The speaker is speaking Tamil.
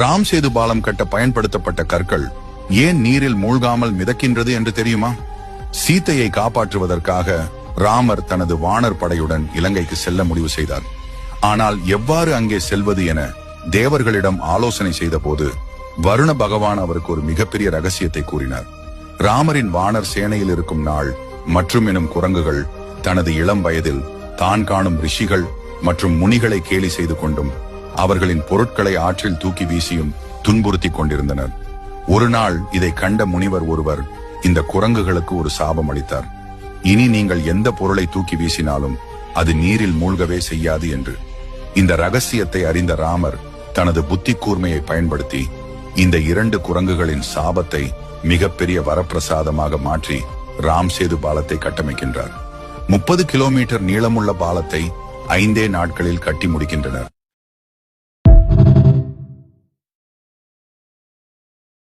ராம் சேது பாலம் கட்ட பயன்படுத்தப்பட்ட கற்கள் ஏன் நீரில் மூழ்காமல் மிதக்கின்றது என்று தெரியுமா? சீதையை காப்பாற்றுவதற்காக ராமர் தனது வானர் படையுடன் இலங்கைக்கு செல்ல முடிவு செய்தார். ஆனால் எவ்வாறு அங்கே செல்வது என தேவர்களிடம் ஆலோசனை செய்த போது வருண பகவான் அவருக்கு ஒரு மிகப்பெரிய ரகசியத்தை கூறினார். ராமரின் வானர் சேனையில் இருக்கும் நாள் மற்றும் எனும் குரங்குகள் தனது இளம் வயதில் தான் காணும் ரிஷிகள் மற்றும் முனிகளை கேலி செய்து கொண்டும் அவர்களின் பொருட்களை ஆற்றில் தூக்கி வீசியும் துன்புறுத்தி கொண்டிருந்தனர். ஒரு நாள் இதை கண்ட முனிவர் ஒருவர் இந்த குரங்குகளுக்கு ஒரு சாபம் அளித்தார். இனி நீங்கள் எந்த பொருளை தூக்கி வீசினாலும் அது நீரில் மூழ்கவே செய்யாது என்று. இந்த ரகசியத்தை அறிந்த ராமர் தனது புத்தி கூர்மையை பயன்படுத்தி இந்த 2 குரங்குகளின் சாபத்தை மிகப்பெரிய வரப்பிரசாதமாக மாற்றி ராம் சேது பாலத்தை கட்டமைக்கின்றார். 30 கிலோமீட்டர் நீளமுள்ள பாலத்தை 5 நாட்களில் கட்டி முடிக்கின்றனர்.